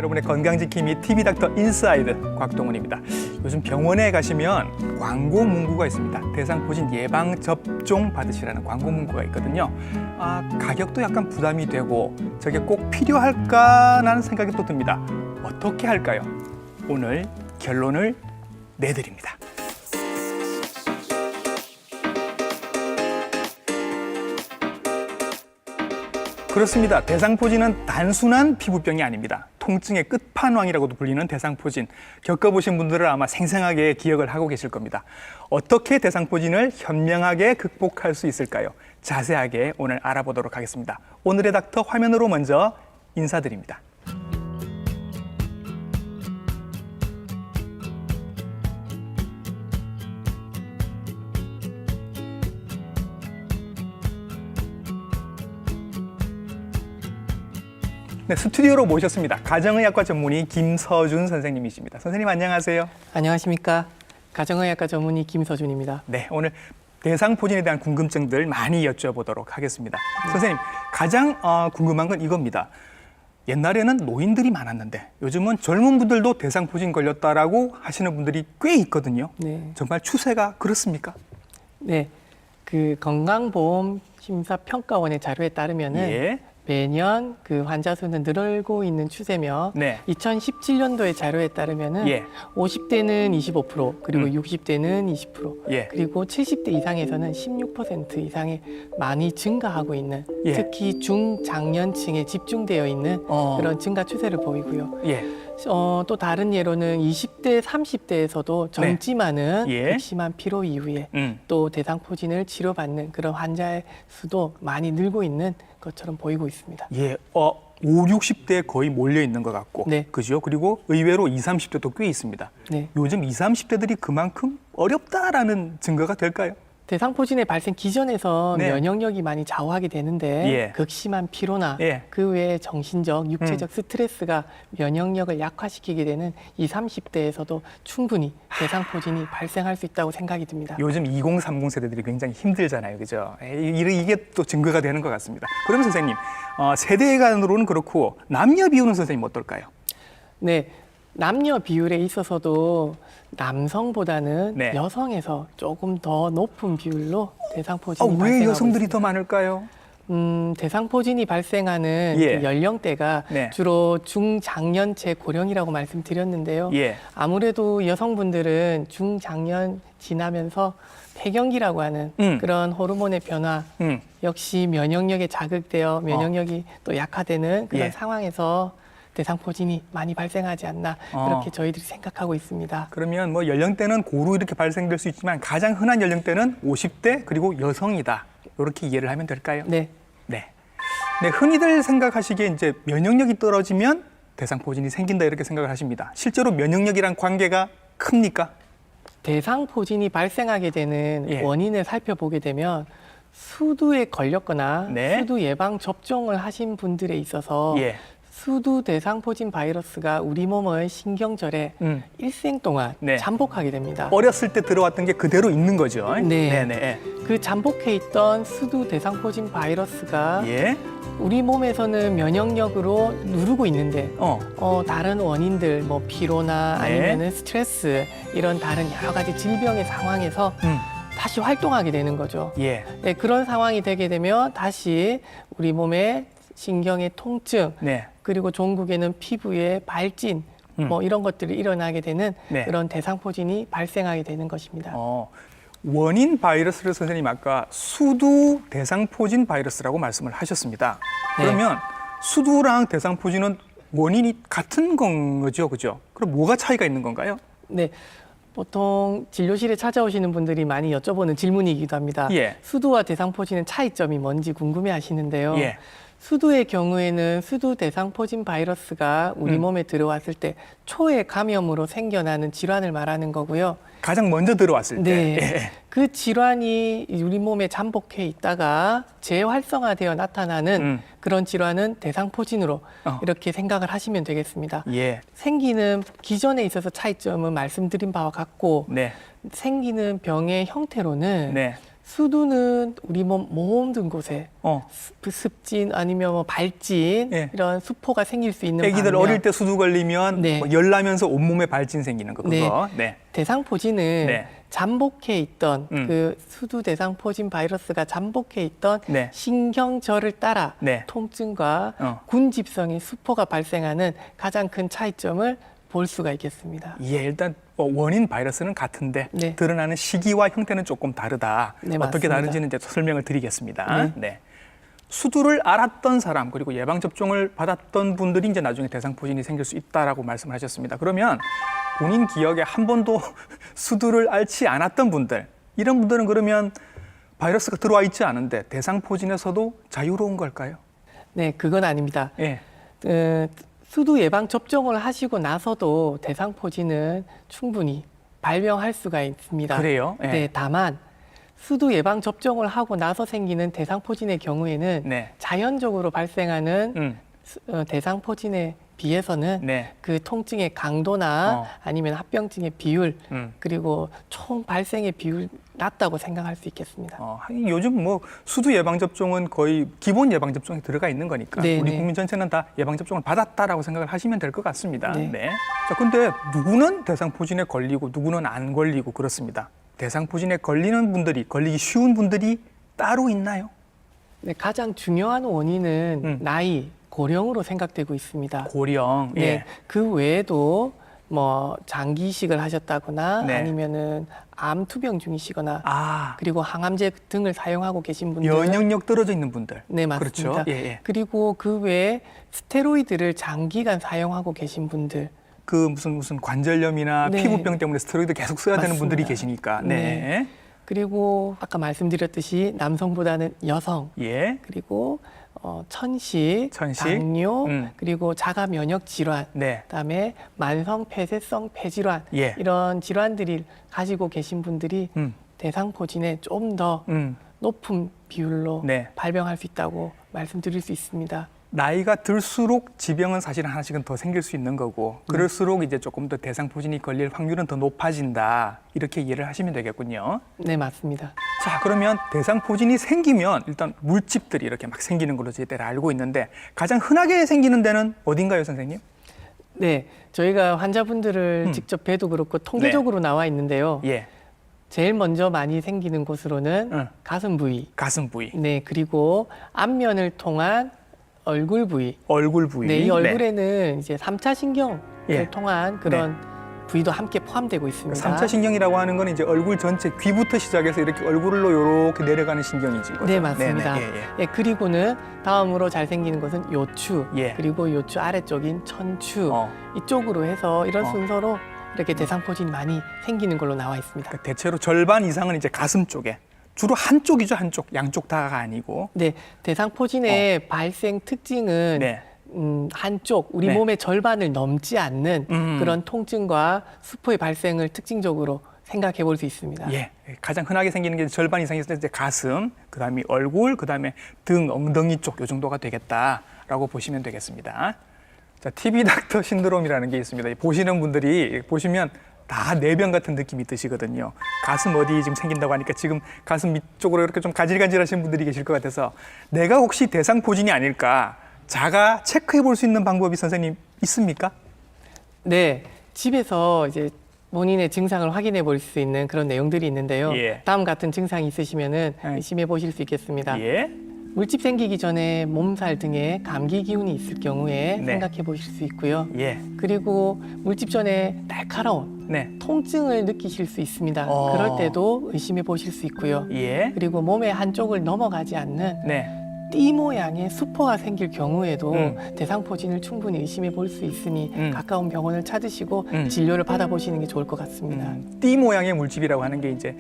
여러분의 건강지킴이 TV닥터 인사이드 곽동훈입니다. 요즘 병원에 가시면 광고 문구가 있습니다. 대상포진 예방접종 받으시라는 광고 문구가 있거든요. 가격도 약간 부담이 되고 저게 꼭 필요할까라는 생각이 또 듭니다. 어떻게 할까요? 오늘 결론을 내드립니다. 그렇습니다. 대상포진은 단순한 피부병이 아닙니다. 통증의 끝판왕이라고도 불리는 대상포진. 겪어보신 분들은 아마 생생하게 기억을 하고 계실 겁니다. 어떻게 대상포진을 현명하게 극복할 수 있을까요? 자세하게 오늘 알아보도록 하겠습니다. 오늘의 닥터 화면으로 먼저 인사드립니다. 네, 스튜디오로 모셨습니다. 가정의학과 전문의 김서준 선생님이십니다. 선생님 안녕하세요. 안녕하십니까. 가정의학과 전문의 김서준입니다. 네, 오늘 대상포진에 대한 궁금증들 많이 여쭤보도록 하겠습니다. 선생님, 가장 궁금한 건 이겁니다. 옛날에는 노인들이 많았는데 요즘은 젊은 분들도 대상포진 걸렸다라고 하시는 분들이 꽤 있거든요. 네. 정말 추세가 그렇습니까? 네, 그 건강보험심사평가원의 자료에 따르면은 매년 그 환자 수는 늘고 있는 추세며 2017년도의 자료에 따르면은 50대는 25%, 그리고 60대는 20%, 그리고 70대 이상에서는 16% 이상이 많이 증가하고 있는 특히 중장년층에 집중되어 있는 그런 증가 추세를 보이고요. 또 다른 예로는 20대, 30대에서도 젊지만은 극심한 피로 이후에 또 대상포진을 치료받는 그런 환자의 수도 많이 늘고 있는 것처럼 보이고 있습니다. 5, 60대에 거의 몰려 있는 것 같고, 그죠? 그리고 의외로 20, 30대도 꽤 있습니다. 요즘 20, 30대들이 그만큼 어렵다라는 증거가 될까요? 대상포진의 발생 기전에서 면역력이 많이 좌우하게 되는데 극심한 피로나 그 외에 정신적, 육체적 스트레스가 면역력을 약화시키게 되는 20, 30대에서도 충분히 대상포진이 발생할 수 있다고 생각이 듭니다. 요즘 20, 30 세대들이 굉장히 힘들잖아요. 그죠? 이게 또 증거가 되는 것 같습니다. 그러면 선생님, 세대 간으로는 그렇고 남녀 비율은 선생님 어떨까요? 네. 남녀 비율에 있어서도 남성보다는 여성에서 조금 더 높은 비율로 대상포진이 발생하고 왜 여성들이 있습니다. 더 많을까요? 대상포진이 발생하는 그 연령대가 주로 중장년체 고령이라고 말씀드렸는데요. 아무래도 여성분들은 중장년 지나면서 폐경기라고 하는 그런 호르몬의 변화, 역시 면역력에 자극되어 면역력이 또 약화되는 그런 상황에서 대상포진이 많이 발생하지 않나 그렇게 저희들이 생각하고 있습니다. 그러면 뭐 연령대는 고루 이렇게 발생될 수 있지만 가장 흔한 연령대는 50대 그리고 여성이다. 이렇게 이해를 하면 될까요? 네. 흔히들 생각하시기에 이제 면역력이 떨어지면 대상포진이 생긴다 이렇게 생각을 하십니다. 실제로 면역력이랑 관계가 큽니까? 대상포진이 발생하게 되는 원인을 살펴보게 되면 수두에 걸렸거나 수두 예방 접종을 하신 분들에 있어서 수두 대상포진 바이러스가 우리 몸의 신경절에 일생 동안 잠복하게 됩니다. 어렸을 때 들어왔던 게 그대로 있는 거죠. 그 잠복해 있던 수두 대상포진 바이러스가 우리 몸에서는 면역력으로 누르고 있는데 다른 원인들, 뭐 피로나 아니면은 스트레스 이런 다른 여러 가지 질병의 상황에서 다시 활동하게 되는 거죠. 그런 상황이 되게 되면 다시 우리 몸에 신경의 통증, 그리고 종국에는 피부의 발진, 뭐 이런 것들이 일어나게 되는 그런 대상포진이 발생하게 되는 것입니다. 원인 바이러스를 선생님 아까 수두 대상포진 바이러스라고 말씀을 하셨습니다. 그러면 수두랑 대상포진은 원인이 같은 거죠, 그죠? 그럼 뭐가 차이가 있는 건가요? 보통 진료실에 찾아오시는 분들이 많이 여쭤보는 질문이기도 합니다. 수두와 대상포진의 차이점이 뭔지 궁금해 하시는데요. 수두의 경우에는 수두 대상포진 바이러스가 우리 몸에 들어왔을 때 초의 감염으로 생겨나는 질환을 말하는 거고요. 가장 먼저 들어왔을 때. 그 질환이 우리 몸에 잠복해 있다가 재활성화되어 나타나는 그런 질환은 대상포진으로 이렇게 생각을 하시면 되겠습니다. 생기는 기전에 있어서 차이점은 말씀드린 바와 같고 생기는 병의 형태로는 수두는 우리 몸 모든 곳에 습진 아니면 뭐 발진 예. 이런 수포가 생길 수 있는 애기들 반면 어릴 때 수두 걸리면 네. 뭐 열나면서 온몸에 발진 생기는 거 그거. 네. 대상포진은 네. 잠복해 있던 그 수두 대상포진 바이러스가 잠복해 있던 네. 신경절을 따라 네. 통증과 군집성의 수포가 발생하는 가장 큰 차이점을 볼 수가 있겠습니다. 예, 일단 원인 바이러스는 같은데 네. 드러나는 시기와 형태는 조금 다르다. 네, 어떻게 맞습니다. 다른지는 이제 설명을 드리겠습니다. 네. 네. 수두를 앓았던 사람 그리고 예방 접종을 받았던 분들이 이제 나중에 대상포진이 생길 수 있다라고 말씀을 하셨습니다. 그러면 본인 기억에 한 번도 수두를 앓지 않았던 분들, 이런 분들은 그러면 바이러스가 들어와 있지 않은데 대상포진에서도 자유로운 걸까요? 네, 그건 아닙니다. 예. 수두 예방 접종을 하시고 나서도 대상포진은 충분히 발병할 수가 있습니다. 그래요? 예. 네, 다만 수두 예방 접종을 하고 나서 생기는 대상포진의 경우에는 네. 자연적으로 발생하는 대상포진에 비해서는 네. 그 통증의 강도나 아니면 합병증의 비율 그리고 총 발생의 비율 낮다고 생각할 수 있겠습니다. 하긴 요즘 뭐 수두 예방 접종은 거의 기본 예방 접종에 들어가 있는 거니까 네네. 우리 국민 전체는 다 예방 접종을 받았다라고 생각을 하시면 될 것 같습니다. 네. 네. 자, 근데 누구는 대상포진에 걸리고 누구는 안 걸리고 그렇습니다. 대상포진에 걸리는 분들이 걸리기 쉬운 분들이 따로 있나요? 네, 가장 중요한 원인은 나이, 고령으로 생각되고 있습니다. 고령. 네, 예. 그 외에도 뭐 장기 이식을 하셨다거나 네. 아니면은 암 투병 중이시거나 그리고 항암제 등을 사용하고 계신 분들, 면역력 떨어져 있는 분들. 네, 맞습니다. 그렇죠. 예, 예. 그리고 그 외에 스테로이드를 장기간 사용하고 계신 분들, 그 무슨 관절염이나 네. 피부병 때문에 스테로이드 계속 써야 되는 맞습니다. 분들이 계시니까. 네. 네. 그리고 아까 말씀드렸듯이 남성보다는 여성, 예. 그리고 천식, 당뇨, 그리고 자가 면역 질환, 네. 그다음에 만성 폐쇄성 폐질환 예. 이런 질환들이 가지고 계신 분들이 대상포진에 좀 더 높은 비율로 네. 발병할 수 있다고 말씀드릴 수 있습니다. 나이가 들수록 지병은 사실 하나씩은 더 생길 수 있는 거고 그럴수록 이제 조금 더 대상포진이 걸릴 확률은 더 높아진다. 이렇게 이해를 하시면 되겠군요. 네, 맞습니다. 자, 그러면 대상포진이 생기면 일단 물집들이 이렇게 막 생기는 걸로 저희들 알고 있는데 가장 흔하게 생기는 데는 어딘가요, 선생님? 네, 저희가 환자분들을 직접 뵈도 그렇고 통계적으로 나와 있는데요. 예. 제일 먼저 많이 생기는 곳으로는 가슴 부위, 가슴 부위. 네, 그리고 앞면을 통한 얼굴 부위. 얼굴 부위. 네, 이 얼굴에는 이제 3차 신경을 통한 그런 부위도 함께 포함되고 있습니다. 3차 신경이라고 하는 건 이제 얼굴 전체 귀부터 시작해서 이렇게 얼굴로 이렇게 내려가는 신경이지. 거죠? 네, 맞습니다. 네네. 예. 예, 그리고는 다음으로 잘 생기는 것은 요추, 예. 그리고 요추 아래쪽인 천추 이쪽으로 해서 이런 순서로 이렇게 대상포진이 많이 생기는 걸로 나와 있습니다. 그러니까 대체로 절반 이상은 이제 가슴 쪽에. 주로 한쪽이죠, 한쪽. 양쪽 다가 아니고. 네, 대상포진의 발생 특징은 네. 한쪽, 우리 네. 몸의 절반을 넘지 않는 그런 통증과 수포의 발생을 특징적으로 생각해 볼 수 있습니다. 예, 가장 흔하게 생기는 게 절반 이상이 있을 때 이제 가슴, 그다음에 얼굴, 그다음에 등, 엉덩이 쪽 요 정도가 되겠다라고 보시면 되겠습니다. 자, TB 닥터 신드롬이라는 게 있습니다. 보시는 분들이 보시면 다 내병 같은 느낌이 드시거든요. 가슴 어디 지금 생긴다고 하니까 지금 가슴 밑쪽으로 이렇게 좀 가질가질하신 분들이 계실 것 같아서 내가 혹시 대상포진이 아닐까 자가 체크해 볼 수 있는 방법이 선생님 있습니까? 네, 집에서 이제 본인의 증상을 확인해 볼 수 있는 그런 내용들이 있는데요. 예. 다음 같은 증상이 있으시면은 의심해 보실 수 있겠습니다. 예. 물집 생기기 전에 몸살 등의 감기 기운이 있을 경우에 네. 생각해 보실 수 있고요. 예. 그리고 물집 전에 날카로운 네. 통증을 느끼실 수 있습니다. 그럴 때도 의심해 보실 수 있고요. 예. 그리고 몸의 한쪽을 넘어가지 않는 네. 띠 모양의 수포가 생길 경우에도 대상포진을 충분히 의심해 볼 수 있으니 가까운 병원을 찾으시고 진료를 받아보시는 게 좋을 것 같습니다. 띠 모양의 물집이라고 하는 게 이제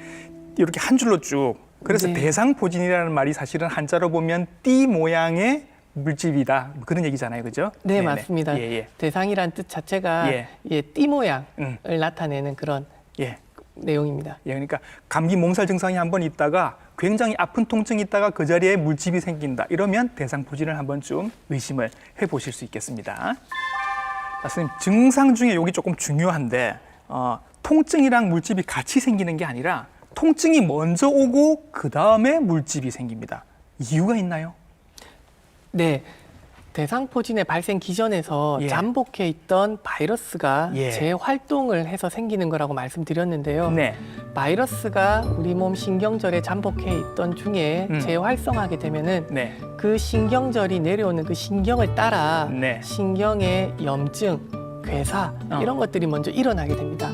이렇게 한 줄로 쭉. 그래서 네. 대상포진이라는 말이 사실은 한자로 보면 띠 모양의 물집이다. 그런 얘기잖아요, 그죠? 네, 네네. 맞습니다. 예, 예. 대상이란 뜻 자체가 예. 띠 모양을 나타내는 그런 예. 내용입니다. 예, 그러니까 감기 몸살 증상이 한번 있다가 굉장히 아픈 통증이 있다가 그 자리에 물집이 생긴다. 이러면 대상포진을 한번쯤 의심을 해보실 수 있겠습니다. 선생님, 증상 중에 여기 조금 중요한데 통증이랑 물집이 같이 생기는 게 아니라 통증이 먼저 오고 그 다음에 물집이 생깁니다. 이유가 있나요? 네. 대상포진의 발생 기전에서 잠복해 있던 바이러스가 재활동을 해서 생기는 거라고 말씀드렸는데요. 네. 바이러스가 우리 몸 신경절에 잠복해 있던 중에 재활성하게 되면은 그 신경절이 내려오는 그 신경을 따라 신경의 염증, 괴사 이런 것들이 먼저 일어나게 됩니다.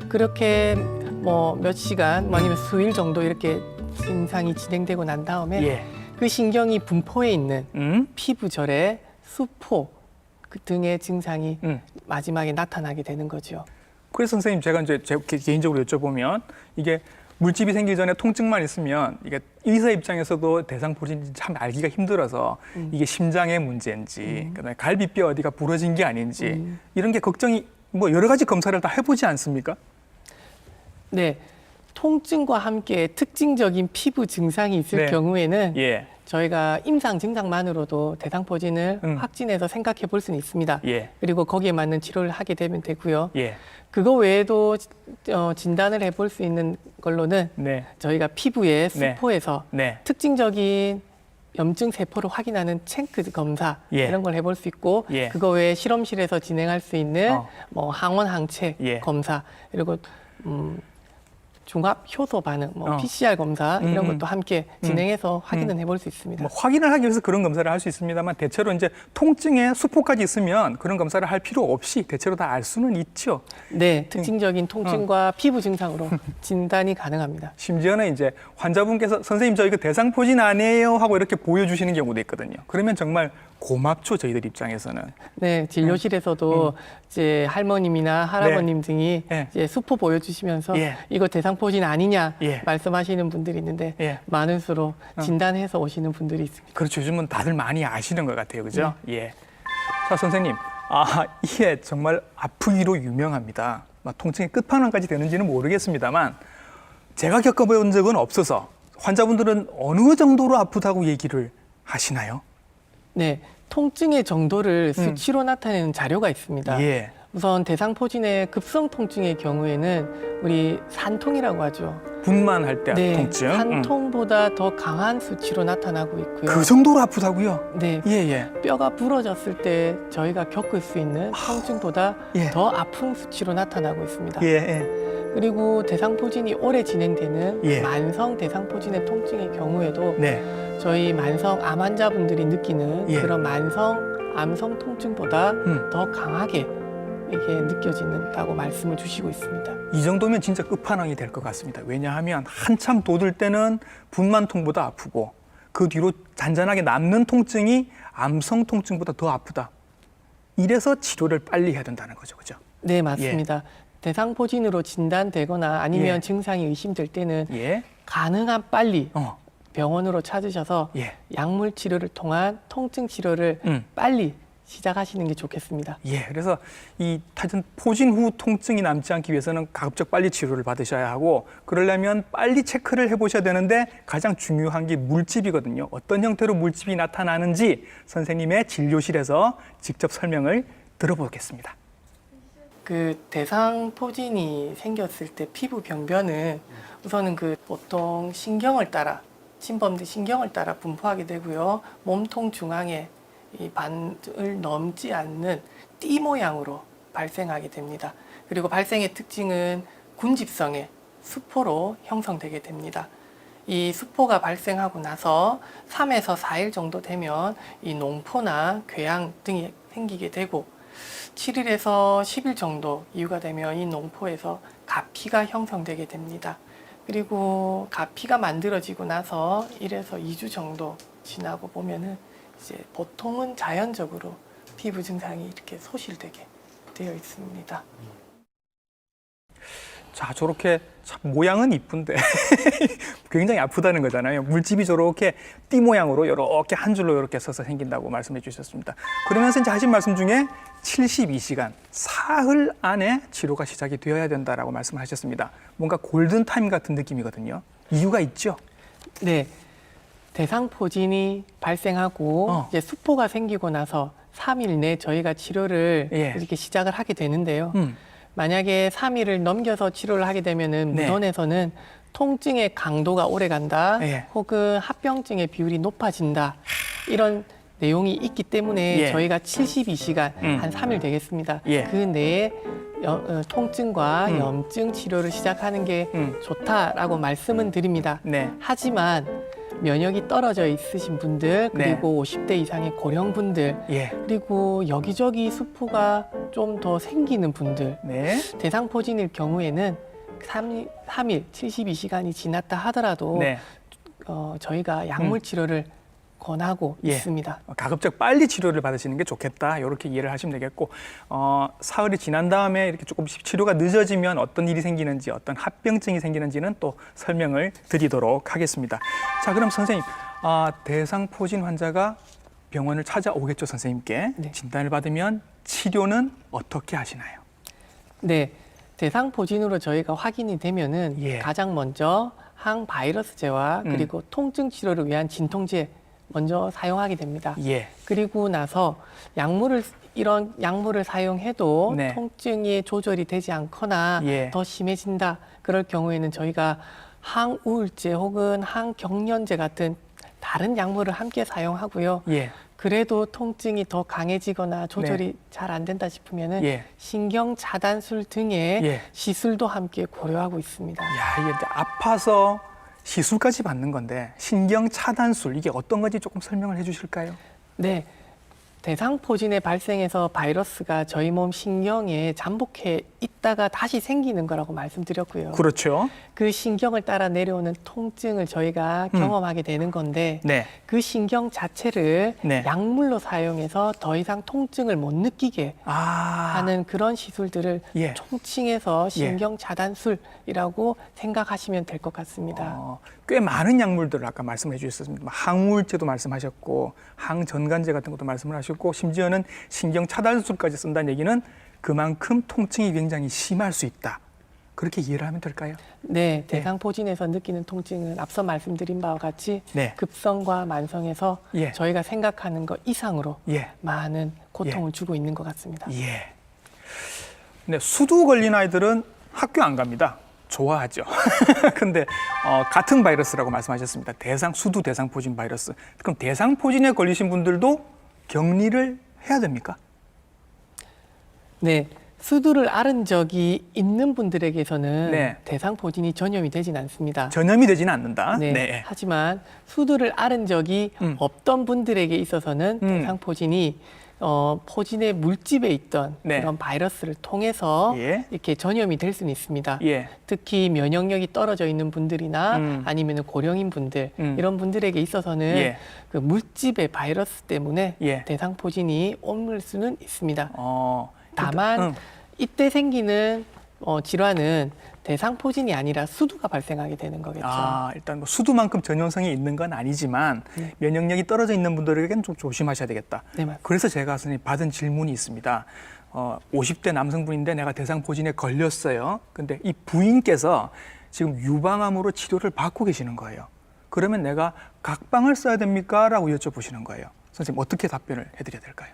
그렇게 뭐 몇 시간, 아니면 수일 정도 이렇게 증상이 진행되고 난 다음에 그 신경이 분포해 있는 피부절의 수포 그 등의 증상이 마지막에 나타나게 되는 거죠. 그래서 선생님 제가 이제 개인적으로 여쭤보면 이게 물집이 생기기 전에 통증만 있으면 이게 의사 입장에서도 대상포진인지 참 알기가 힘들어서 이게 심장의 문제인지 그다음에 갈비뼈 어디가 부러진 게 아닌지 이런 게 걱정이 뭐 여러 가지 검사를 다 해보지 않습니까? 네. 통증과 함께 특징적인 피부 증상이 있을 경우에는 저희가 임상 증상만으로도 대상포진을 확진해서 생각해 볼 수는 있습니다. 그리고 거기에 맞는 치료를 하게 되면 되고요. 그거 외에도 진단을 해볼 수 있는 걸로는 저희가 피부의 수포에서 특징적인 염증 세포를 확인하는 챙크 검사 이런 걸 해볼 수 있고 그거 외에 실험실에서 진행할 수 있는 뭐 항원 항체 검사 그리고 종합 효소 반응, PCR 검사 이런 것도 함께 진행해서 확인을 해볼 수 있습니다. 뭐 확인을 하기 위해서 그런 검사를 할 수 있습니다만 대체로 이제 통증에 수포까지 있으면 그런 검사를 할 필요 없이 대체로 다 알 수는 있죠. 네, 특징적인 통증과 피부 증상으로 진단이 가능합니다. 심지어는 이제 환자분께서 선생님 저 이거 대상포진 아니에요 하고 이렇게 보여주시는 경우도 있거든요. 그러면 정말 고맙죠, 저희들 입장에서는. 네, 진료실에서도 이제 할머님이나 할아버님 등이 이제 수포 보여주시면서 이거 대상포진 아니냐 말씀하시는 분들이 있는데 많은 수로 진단해서 오시는 분들이 있습니다. 그렇죠, 요즘은 다들 많이 아시는 것 같아요, 그죠? 자, 선생님, 이게 정말 아프기로 유명합니다. 통증의 끝판왕까지 되는지는 모르겠습니다만 제가 겪어본 적은 없어서 환자분들은 어느 정도로 아프다고 얘기를 하시나요? 네, 통증의 정도를 수치로 나타내는 자료가 있습니다. 우선 대상포진의 급성 통증의 경우에는 우리 산통이라고 하죠. 분만할 때 통증. 산통보다 더 강한 수치로 나타나고 있고요. 그 정도로 아프다고요? 네. 뼈가 부러졌을 때 저희가 겪을 수 있는 통증보다 더 아픈 수치로 나타나고 있습니다. 그리고 대상포진이 오래 진행되는 만성 대상포진의 통증의 경우에도 저희 만성 암 환자분들이 느끼는 그런 만성 암성 통증보다 더 강하게 이게 느껴진다고 말씀을 주시고 있습니다. 이 정도면 진짜 끝판왕이 될 것 같습니다. 왜냐하면 한참 돋을 때는 분만통보다 아프고 그 뒤로 잔잔하게 남는 통증이 암성 통증보다 더 아프다. 이래서 치료를 빨리 해야 된다는 거죠, 그죠? 네, 맞습니다. 대상포진으로 진단되거나 아니면 증상이 의심될 때는 가능한 빨리 병원으로 찾으셔서 약물 치료를 통한 통증 치료를 빨리 시작하시는 게 좋겠습니다. 그래서 이 하여튼 포진 후 통증이 남지 않기 위해서는 가급적 빨리 치료를 받으셔야 하고 그러려면 빨리 체크를 해보셔야 되는데 가장 중요한 게 물집이거든요. 어떤 형태로 물집이 나타나는지 선생님의 진료실에서 직접 설명을 들어보겠습니다. 그 대상포진이 생겼을 때 피부 병변은 우선은 그 보통 신경을 따라 침범된 신경을 따라 분포하게 되고요. 몸통 중앙에 이 반을 넘지 않는 띠 모양으로 발생하게 됩니다. 그리고 발생의 특징은 군집성의 수포로 형성되게 됩니다. 이 수포가 발생하고 나서 3에서 4일 정도 되면 이 농포나 궤양 등이 생기게 되고 7일에서 10일 정도 이후가 되면 이 농포에서 가피가 형성되게 됩니다. 그리고 가피가 만들어지고 나서 1에서 2주 정도 지나고 보면은 이제 보통은 자연적으로 피부 증상이 이렇게 소실되게 되어 있습니다. 자, 저렇게 참 모양은 이쁜데 굉장히 아프다는 거잖아요. 물집이 저렇게 띠 모양으로 이렇게 한 줄로 이렇게 서서 생긴다고 말씀해 주셨습니다. 그러면서 이제 하신 말씀 중에 72시간, 사흘 안에 치료가 시작이 되어야 된다라고 말씀을 하셨습니다. 뭔가 골든타임 같은 느낌이거든요. 이유가 있죠? 네. 대상포진이 발생하고 이제 수포가 생기고 나서 3일 내 저희가 치료를 이렇게 시작을 하게 되는데요. 만약에 3일을 넘겨서 치료를 하게 되면은 네. 무전에서는 통증의 강도가 오래 간다, 네. 혹은 합병증의 비율이 높아진다, 이런 내용이 있기 때문에 예. 저희가 72시간, 한 3일 되겠습니다. 예. 그 내에 통증과 염증 치료를 시작하는 게 좋다라고 말씀은 드립니다. 네. 하지만 면역이 떨어져 있으신 분들, 그리고 50대 이상의 고령분들, 예. 그리고 여기저기 수포가 좀 더 생기는 분들, 네. 대상포진일 경우에는 3일 72시간이 지났다 하더라도 네. 저희가 약물 치료를 권하고 예. 있습니다. 가급적 빨리 치료를 받으시는 게 좋겠다. 이렇게 이해를 하시면 되겠고, 사흘이 지난 다음에 이렇게 조금씩 치료가 늦어지면 어떤 일이 생기는지, 어떤 합병증이 생기는지는 또 설명을 드리도록 하겠습니다. 자, 그럼 선생님, 대상포진 환자가 병원을 찾아오겠죠, 선생님께. 네. 진단을 받으면 치료는 어떻게 하시나요? 네, 대상포진으로 저희가 확인이 되면은 예. 가장 먼저 항바이러스제와 그리고 통증 치료를 위한 진통제 먼저 사용하게 됩니다. 예. 그리고 나서 이런 약물을 사용해도 네. 통증이 조절이 되지 않거나 예. 더 심해진다. 그럴 경우에는 저희가 항우울제 혹은 항경련제 같은 다른 약물을 함께 사용하고요. 예. 그래도 통증이 더 강해지거나 조절이 잘 안 된다 싶으면은 예. 신경 차단술 등의 예. 시술도 함께 고려하고 있습니다. 야, 이게 이제 아파서 시술까지 받는 건데 신경 차단술 이게 어떤 건지 조금 설명을 해주실까요? 네, 대상포진의 발생해서 바이러스가 저희 몸 신경에 잠복해 있다가 다시 생기는 거라고 말씀드렸고요. 그렇죠. 그 신경을 따라 내려오는 통증을 저희가 경험하게 되는 건데 네. 그 신경 자체를 네. 약물로 사용해서 더 이상 통증을 못 느끼게 하는 그런 시술들을 예. 총칭해서 신경 차단술이라고 생각하시면 될 것 같습니다. 꽤 많은 약물들을 아까 말씀해 주셨습니다. 항우울제도 말씀하셨고 항전간제 같은 것도 말씀을 하셨고 심지어는 신경 차단술까지 쓴다는 얘기는 그만큼 통증이 굉장히 심할 수 있다. 그렇게 이해를 하면 될까요? 네, 대상포진에서 느끼는 통증은 앞서 말씀드린 바와 같이 네. 급성과 만성에서 예. 저희가 생각하는 것 이상으로 예. 많은 고통을 주고 있는 것 같습니다. 예. 네, 수두 걸린 아이들은 학교 안 갑니다. 좋아하죠. 근데 같은 바이러스라고 말씀하셨습니다. 수두 대상포진 바이러스. 그럼 대상포진에 걸리신 분들도 격리를 해야 됩니까? 네, 수두를 앓은 적이 있는 분들에게서는 네. 대상포진이 전염이 되진 않습니다. 전염이 되지는 않는다. 네. 네. 하지만 수두를 앓은 적이 없던 분들에게 있어서는 대상포진이 포진의 물집에 있던 네. 그런 바이러스를 통해서 예. 이렇게 전염이 될 수는 있습니다. 예. 특히 면역력이 떨어져 있는 분들이나 아니면 고령인 분들 이런 분들에게 있어서는 예. 그 물집의 바이러스 때문에 예. 대상포진이 옮을 수는 있습니다. 다만 그, 이때 생기는 질환은 대상포진이 아니라 수두가 발생하게 되는 거겠죠. 일단 뭐 수두만큼 전염성이 있는 건 아니지만 네. 면역력이 떨어져 있는 분들에게는 좀 조심하셔야 되겠다. 네, 맞습니다. 그래서 제가 선생님 받은 질문이 있습니다. 50대 남성분인데 내가 대상포진에 걸렸어요. 근데 이 부인께서 지금 유방암으로 치료를 받고 계시는 거예요. 그러면 내가 각방을 써야 됩니까? 라고 여쭤보시는 거예요. 선생님 어떻게 답변을 해드려야 될까요?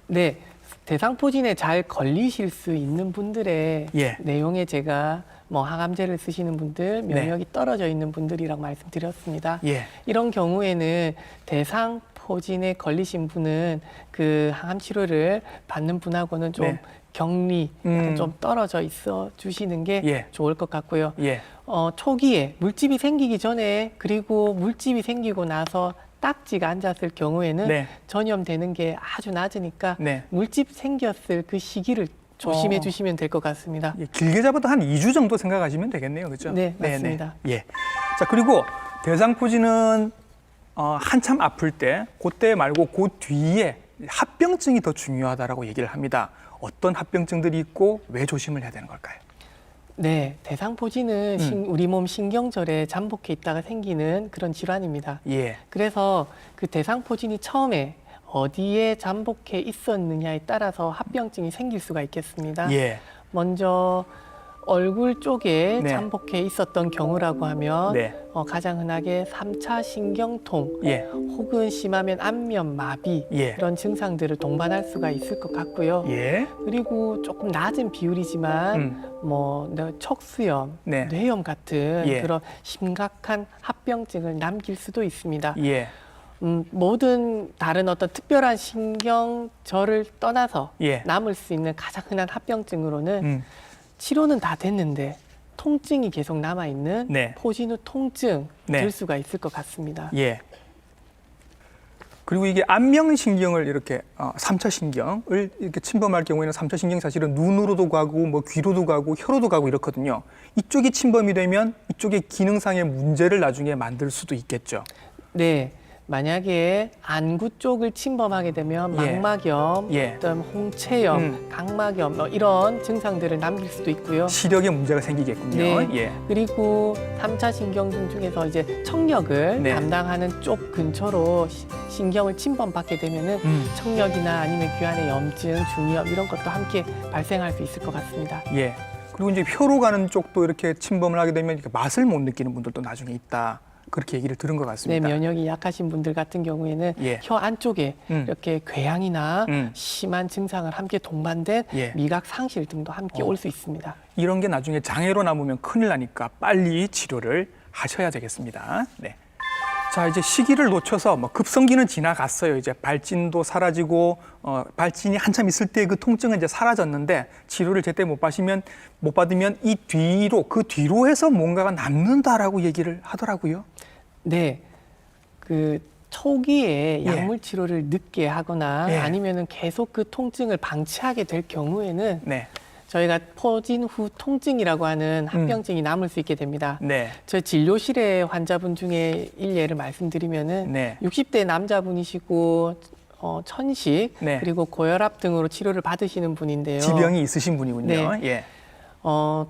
네, 대상포진에 잘 걸리실 수 있는 분들의 예. 내용에 제가 항암제를 쓰시는 분들, 면역이 떨어져 있는 분들이라고 말씀드렸습니다. 예. 이런 경우에는 대상포진에 걸리신 분은 그 항암 치료를 받는 분하고는 좀 네. 격리, 좀 떨어져 있어 주시는 게 예. 좋을 것 같고요. 예. 초기에 물집이 생기기 전에 그리고 물집이 생기고 나서 딱지가 앉았을 경우에는 네. 전염되는 게 아주 낮으니까 네. 물집 생겼을 그 시기를 조심해 주시면 될 것 같습니다. 예, 길게 잡아도 한 2주 정도 생각하시면 되겠네요. 그렇죠? 네, 맞습니다. 예. 자, 그리고 대상포진은 한참 아플 때, 그때 말고 그 뒤에 합병증이 더 중요하다라고 얘기를 합니다. 어떤 합병증들이 있고 왜 조심을 해야 되는 걸까요? 네, 대상포진은 우리 몸 신경절에 잠복해 있다가 생기는 그런 질환입니다. 예. 그래서 그 대상포진이 처음에 어디에 잠복해 있었느냐에 따라서 합병증이 생길 수가 있겠습니다. 예. 먼저 얼굴 쪽에 네. 잠복해 있었던 경우라고 하면 네. 가장 흔하게 3차 신경통 예. 혹은 심하면 안면 마비 예. 이런 증상들을 동반할 수가 있을 것 같고요. 예. 그리고 조금 낮은 비율이지만 뭐 척수염, 네. 뇌염 같은 예. 그런 심각한 합병증을 남길 수도 있습니다. 예. 모든 다른 어떤 특별한 신경절을 떠나서 예. 남을 수 있는 가장 흔한 합병증으로는 치료는 다 됐는데 통증이 계속 남아있는 네. 포진 후 통증 네. 들 수가 있을 것 같습니다. 예. 그리고 이게 안면신경을 이렇게 3차 신경을 이렇게 침범할 경우에는 3차 신경 사실은 눈으로도 가고 뭐 귀로도 가고 혀로도 가고 이렇거든요. 이쪽이 침범이 되면 이쪽의 기능상의 문제를 나중에 만들 수도 있겠죠. 네. 만약에 안구 쪽을 침범하게 되면 망막염, 예. 어떤 홍채염, 각막염 이런 증상들을 남길 수도 있고요. 시력에 문제가 생기겠군요. 네. 예. 그리고 3차 신경증 중에서 이제 청력을 네. 담당하는 쪽 근처로 신경을 침범받게 되면은 청력이나 아니면 귀 안에 염증, 중이염 이런 것도 함께 발생할 수 있을 것 같습니다. 예. 그리고 이제 혀로 가는 쪽도 이렇게 침범을 하게 되면 이렇게 맛을 못 느끼는 분들도 나중에 있다. 그렇게 얘기를 들은 것 네, 같습니다. 면역이 약하신 분들 같은 경우에는 예. 혀 안쪽에 이렇게 궤양이나 심한 증상을 함께 동반된 예. 미각 상실 등도 함께 올 수 있습니다. 이런 게 나중에 장애로 남으면 큰일 나니까 빨리 치료를 하셔야 되겠습니다. 네. 자, 이제 시기를 놓쳐서 뭐 급성기는 지나갔어요. 이제 발진도 사라지고 발진이 한참 있을 때 그 통증은 이제 사라졌는데 치료를 제때 못 받으면 이 뒤로 그 뒤로 해서 뭔가가 남는다라고 얘기를 하더라고요. 네. 그 초기에 예. 약물 치료를 늦게 하거나 예. 아니면은 계속 그 통증을 방치하게 될 경우에는 네. 저희가 포진 후 통증이라고 하는 합병증이 남을 수 있게 됩니다. 네. 저 진료실의 환자분 중에 일례를 말씀드리면은 네. 60대 남자분이시고 천식 네. 그리고 고혈압 등으로 치료를 받으시는 분인데요. 지병이 있으신 분이군요. 네. 예.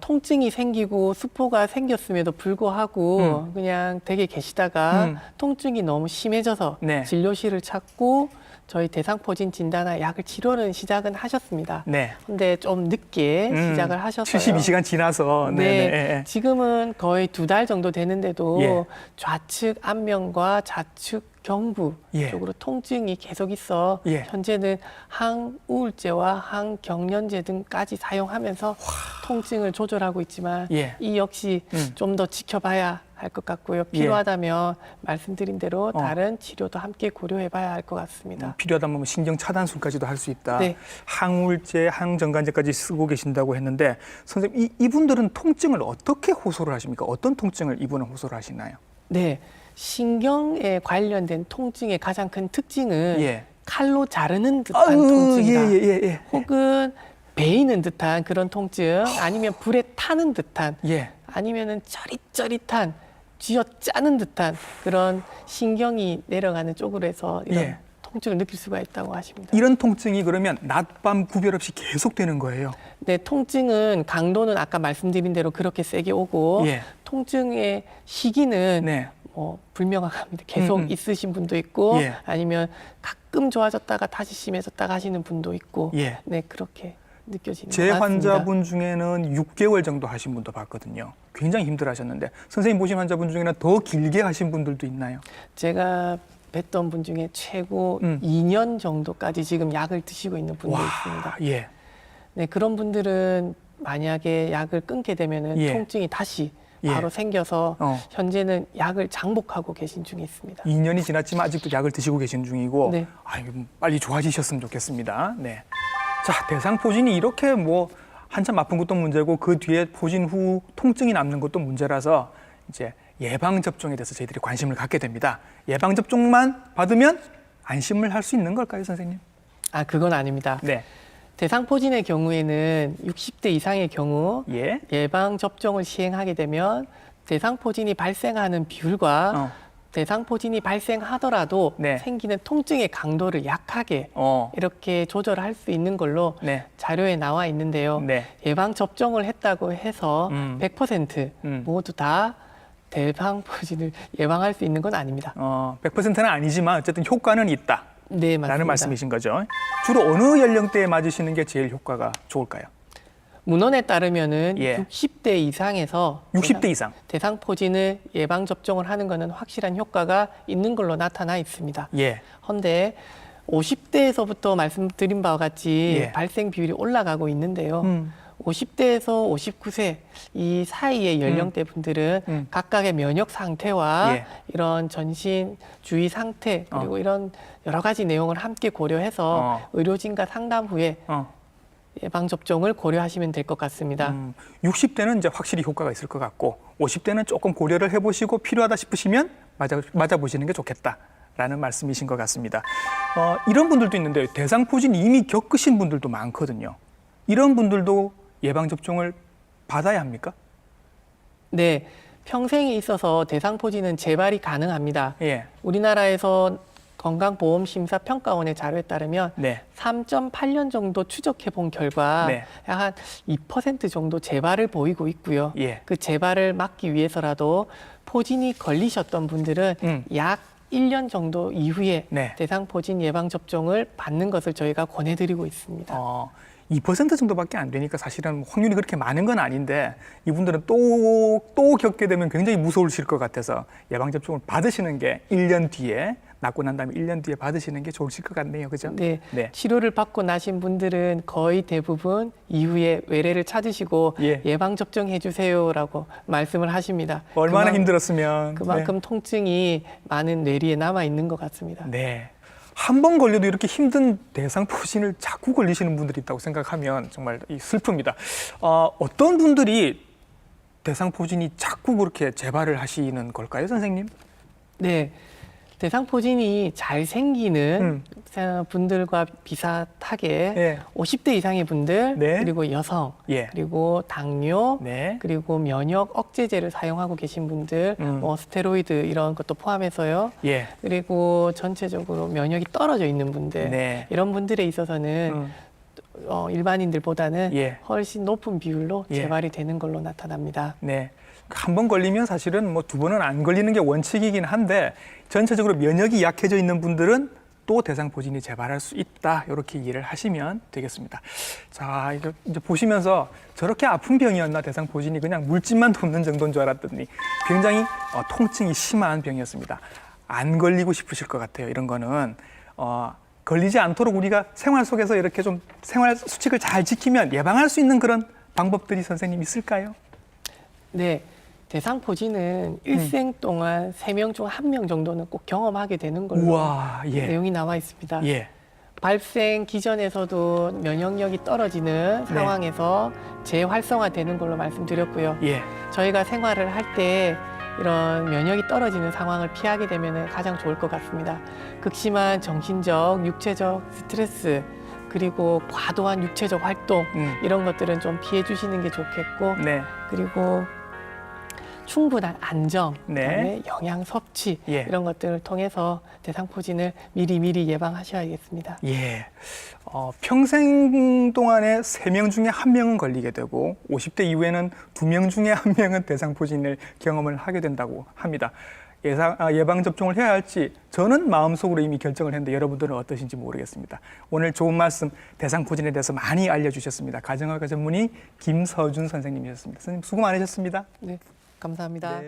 통증이 생기고 수포가 생겼음에도 불구하고 그냥 댁에 계시다가 통증이 너무 심해져서 네. 진료실을 찾고 저희 대상포진 진단과 약을 치료는 시작은 하셨습니다. 네. 근데 좀 늦게 시작을 하셨어요. 72시간 지나서. 네, 네. 지금은 거의 2달 정도 되는데도 예. 좌측 안면과 좌측 경부 예. 쪽으로 통증이 계속 있어 예. 현재는 항우울제와 항경련제 등까지 사용하면서 통증을 조절하고 있지만 예. 이 역시 좀 더 지켜봐야 할 것 같고요. 필요하다면 말씀드린 대로 다른 치료도 함께 고려해봐야 할 것 같습니다. 필요하다면 신경 차단술까지도 할 수 있다. 네. 항우울제, 항정관제까지 쓰고 계신다고 했는데 선생님 이분들은 통증을 어떻게 호소를 하십니까? 어떤 통증을 이분은 호소를 하시나요? 네, 신경에 관련된 통증의 가장 큰 특징은 예. 칼로 자르는 듯한 통증이다. 예. 혹은 베이는 듯한 그런 통증, 아니면 불에 타는 듯한, 예. 아니면은 쩌릿쩌릿한, 쥐어짜는 듯한 그런 신경이 내려가는 쪽으로 해서 이런 예. 통증을 느낄 수가 있다고 하십니다. 이런 통증이 그러면 낮밤 구별 없이 계속되는 거예요? 네, 통증은 강도는 아까 말씀드린 대로 그렇게 세게 오고 예. 통증의 시기는 네. 불명확합니다. 계속 있으신 분도 있고 예. 아니면 가끔 좋아졌다가 다시 심해졌다가 하시는 분도 있고 예. 네, 그렇게 느껴지는 제 것 같습니다. 환자분 중에는 6개월 정도 하신 분도 봤거든요. 굉장히 힘들어하셨는데 선생님 보신 환자분 중에는 더 길게 하신 분들도 있나요? 제가 뵀던 분 중에 최고 2년 정도까지 지금 약을 드시고 있는 분도 있습니다. 예. 네, 그런 분들은 만약에 약을 끊게 되면은 예. 통증이 다시 바로 생겨서 현재는 약을 장복하고 계신 중에 있습니다. 2년이 지났지만 아직도 약을 드시고 계신 중이고 네. 빨리 좋아지셨으면 좋겠습니다. 네. 자, 대상포진이 이렇게 뭐 한참 아픈 것도 문제고 그 뒤에 포진 후 통증이 남는 것도 문제라서 이제 예방접종에 대해서 저희들이 관심을 갖게 됩니다. 예방접종만 받으면 안심을 할 수 있는 걸까요, 선생님? 그건 아닙니다. 네. 대상포진의 경우에는 60대 이상의 경우 예. 예방접종을 시행하게 되면 대상포진이 발생하는 비율과 대상포진이 발생하더라도 네. 생기는 통증의 강도를 약하게 이렇게 조절할 수 있는 걸로 네. 자료에 나와 있는데요. 네. 예방접종을 했다고 해서 100% 모두 다 대상포진을 예방할 수 있는 건 아닙니다. 100%는 아니지만 어쨌든 효과는 있다. 네, 맞습니다. 라는 말씀이신 거죠. 주로 어느 연령대에 맞으시는 게 제일 효과가 좋을까요? 문헌에 따르면은 예. 60대 이상에서 60대 이상 대상포진을 예방 접종을 하는 것은 확실한 효과가 있는 걸로 나타나 있습니다. 예. 헌데 50대에서부터 말씀드린 바와 같이 예. 발생 비율이 올라가고 있는데요. 50대에서 59세 이 사이의 연령대 분들은 각각의 면역 상태와 예. 이런 전신 주의 상태 그리고 이런 여러 가지 내용을 함께 고려해서 의료진과 상담 후에 예방 접종을 고려하시면 될 것 같습니다. 60대는 이제 확실히 효과가 있을 것 같고 50대는 조금 고려를 해보시고 필요하다 싶으시면 맞아보시는 게 좋겠다라는 말씀이신 것 같습니다. 이런 분들도 있는데 대상포진 이미 겪으신 분들도 많거든요. 이런 분들도 예방접종을 받아야 합니까? 네, 평생에 있어서 대상포진은 재발이 가능합니다. 예. 우리나라에서 건강보험심사평가원의 자료에 따르면 3.8년 정도 추적해 본 결과 약 한 2% 정도 재발을 보이고 있고요. 그 재발을 막기 위해서라도 포진이 걸리셨던 분들은 약 1년 정도 이후에 대상포진 예방접종을 받는 것을 저희가 권해드리고 있습니다. 2% 정도밖에 안 되니까 사실은 확률이 그렇게 많은 건 아닌데 이분들은 또 겪게 되면 굉장히 무서우실 것 같아서 예방접종을 받으시는 게 1년 뒤에 낫고 난 다음에 1년 뒤에 받으시는 게 좋으실 것 같네요. 그죠? 네. 치료를 받고 나신 분들은 거의 대부분 이후에 외래를 찾으시고 예방접종해 주세요라고 말씀을 하십니다. 얼마나 힘들었으면. 그만큼 통증이 많은 뇌리에 남아 있는 것 같습니다. 네. 한 번 걸려도 이렇게 힘든 대상포진을 자꾸 걸리시는 분들이 있다고 생각하면 정말 슬픕니다. 어떤 분들이 대상포진이 자꾸 그렇게 재발을 하시는 걸까요, 선생님? 네. 대상포진이 잘 생기는 분들과 비슷하게 50대 이상의 분들, 그리고 여성, 그리고 당뇨, 그리고 면역 억제제를 사용하고 계신 분들, 뭐 스테로이드 이런 것도 포함해서요. 그리고 전체적으로 면역이 떨어져 있는 분들, 이런 분들에 있어서는 일반인들보다는 훨씬 높은 비율로 재발이 되는 걸로 나타납니다. 네. 한 번 걸리면 사실은 뭐 두 번은 안 걸리는 게 원칙이긴 한데 전체적으로 면역이 약해져 있는 분들은 또 대상포진이 재발할 수 있다. 이렇게 이해를 하시면 되겠습니다. 자, 이제 보시면서 저렇게 아픈 병이었나 대상포진이 그냥 물집만 돋는 정도인 줄 알았더니 굉장히 통증이 심한 병이었습니다. 안 걸리고 싶으실 것 같아요. 이런 거는 걸리지 않도록 우리가 생활 속에서 이렇게 좀 생활 수칙을 잘 지키면 예방할 수 있는 그런 방법들이 선생님 있을까요? 네. 대상포진은 일생 동안 3명 중 1명 정도는 꼭 경험하게 되는 걸로 내용이 나와 있습니다. 발생 기전에서도 면역력이 떨어지는 상황에서 재활성화되는 걸로 말씀드렸고요. 저희가 생활을 할 때 이런 면역이 떨어지는 상황을 피하게 되면 가장 좋을 것 같습니다. 극심한 정신적, 육체적 스트레스, 그리고 과도한 육체적 활동 이런 것들은 좀 피해 주시는 게 좋겠고 그리고 충분한 안정, 그다음에 영양 섭취 이런 것들을 통해서 대상포진을 미리 예방하셔야겠습니다. 평생 동안에 3명 중에 1명은 걸리게 되고 50대 이후에는 2명 중에 1명은 대상포진을 경험을 하게 된다고 합니다. 예방접종을 해야 할지 저는 마음속으로 이미 결정을 했는데 여러분들은 어떠신지 모르겠습니다. 오늘 좋은 말씀 대상포진에 대해서 많이 알려주셨습니다. 가정의학과 전문의 김서준 선생님이셨습니다. 선생님 수고 많으셨습니다. 네, 감사합니다.